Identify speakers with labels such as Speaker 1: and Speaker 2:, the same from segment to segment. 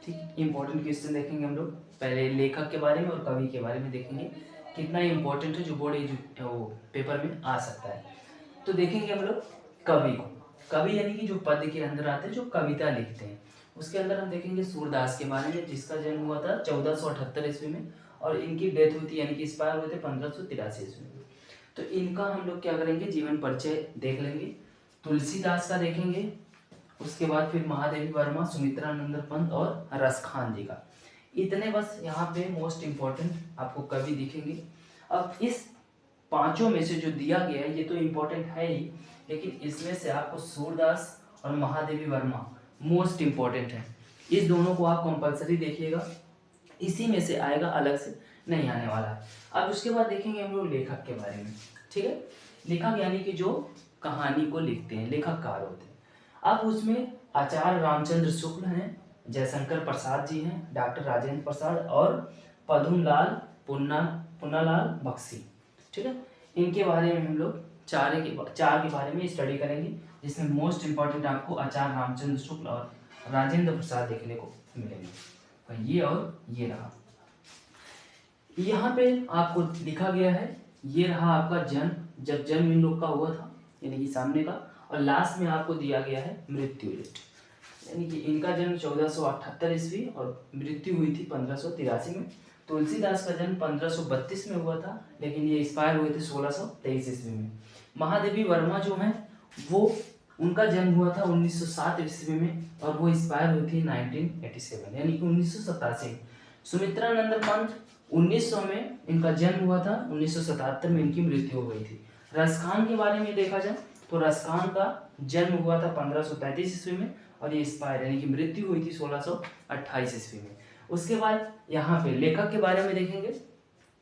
Speaker 1: ठीक, important question देखेंगे हम लोग। पहले लेखक के बारे में और कवि के बारे में देखेंगे कितना इंपॉर्टेंट है, जो बोर्ड वो पेपर में आ सकता है। तो देखेंगे हम लोग कवि को। कवि यानी कि जो पद के अंदर आते हैं, जो कविता लिखते हैं। उसके अंदर हम देखेंगे सूरदास के बारे में, जिसका जन्म हुआ था 1478 ईस्वी में और इनकी डेथ हुई थी यानी कि एक्सपायर हुए थे 1583 ईस्वी में। तो इनका हम लोग क्या करेंगे, जीवन परिचय देख लेंगे। तुलसीदास का देखेंगे, उसके बाद फिर महादेवी वर्मा, सुमित्रानंद पंत और रसखान जी का। इतने बस यहाँ पे मोस्ट इम्पोर्टेंट आपको कवि दिखेंगे। अब इस पांचों में से जो दिया गया है ये तो इम्पोर्टेंट है ही, लेकिन इसमें से आपको सूरदास और महादेवी वर्मा मोस्ट इम्पोर्टेंट है। इस दोनों को आप कंपलसरी देखिएगा, इसी में से आएगा, अलग से नहीं आने वाला है। अब उसके बाद देखेंगे हम लोग लेखक के बारे में। ठीक है, लेखक यानी कि जो कहानी को लिखते हैं, लेखककार होते हैं। अब उसमें आचार्य रामचंद्र शुक्ल हैं, जयशंकर प्रसाद जी हैं, डॉक्टर राजेंद्र प्रसाद और पद्मलाल पुन्नालाल बख्शी। ठीक है, इनके बारे में हम लोग चार के बारे में स्टडी करेंगे, जिसमें मोस्ट इम्पॉर्टेंट आपको आचार्य रामचंद्र शुक्ल और राजेंद्र प्रसाद देखने को मिलेंगे। तो ये और ये रहा, यहाँ पे आपको लिखा गया है, ये रहा आपका जन्म, जब जन्म इन लोग का हुआ था यानी कि सामने का, और लास्ट में आपको दिया गया है मृत्यु डेट, यानी कि इनका जन्म 1478 ईस्वी और मृत्यु हुई थी 1583 में। तुलसीदास का जन्म 1532 में हुआ था, लेकिन ये एक्सपायर हुए थे 1623 ईस्वी में। महादेवी वर्मा जो हैं वो, उनका जन्म हुआ था 1907 ईस्वी में और वो एक्सपायर हुई थी 1987 यानी कि 1987। सुमित्रानंद पंत 1900 में इनका जन्म हुआ था, 1977 में इनकी मृत्यु हो गई थी। रसखान के बारे में देखा जाए तो रसखान का जन्म हुआ था 1533 ईस्वी में और ये एक्सपायर यानी कि मृत्यु हुई थी 1628 ईस्वी में। उसके बाद यहाँ पे लेखक के बारे में देखेंगे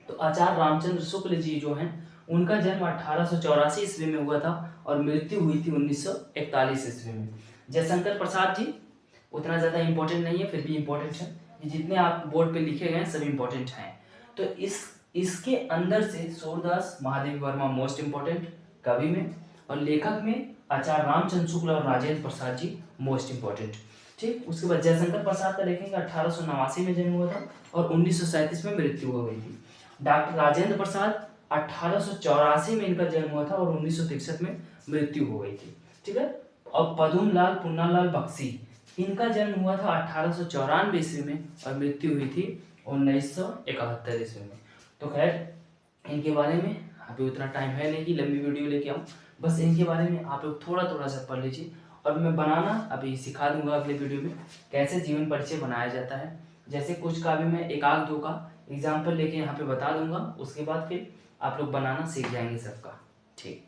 Speaker 1: तो आचार्य रामचंद्र शुक्ल जी जो हैं उनका जन्म 1884 ईस्वी में हुआ था और मृत्यु हुई थी 1941 ईस्वी में। जयशंकर प्रसाद जी उतना ज़्यादा इंपॉर्टेंट नहीं है, फिर भी इंपॉर्टेंट है। ये जितने आप बोर्ड पे लिखे गए हैं सभी इंपॉर्टेंट हैं। तो इसके अंदर से सूरदास, महादेवी वर्मा मोस्ट इंपॉर्टेंट कवि में, और लेखक में आचार्य रामचंद्र शुक्ल और राजेंद्र प्रसाद जी मोस्ट इंपॉर्टेंट। ठीक, उसके बाद जयशंकर प्रसाद का देखेंगे 1889 में जन्म हुआ था और 1937 में मृत्यु हो गई थी। डॉक्टर राजेंद्र प्रसाद 1884 में इनका जन्म हुआ था और 1963 में मृत्यु हो गई थी। ठीक है, और पद्मलाल पुन्नालाल बख्शी, इनका जन्म हुआ था 1894 ईस्वी में और मृत्यु हुई थी 1971 ईस्वी में। तो खैर इनके बारे में अभी उतना टाइम है नहीं कि लंबी वीडियो लेके आऊँ, बस इनके बारे में आप लोग थोड़ा थोड़ा सा पढ़ लीजिए और मैं बनाना अभी सिखा दूंगा अगले वीडियो में कैसे जीवन परिचय बनाया जाता है। जैसे कुछ का भी मैं एक आध दो का एग्जाम्पल लेके यहाँ पे बता दूंगा, उसके बाद फिर आप लोग बनाना सीख जाएंगे सबका। ठीक।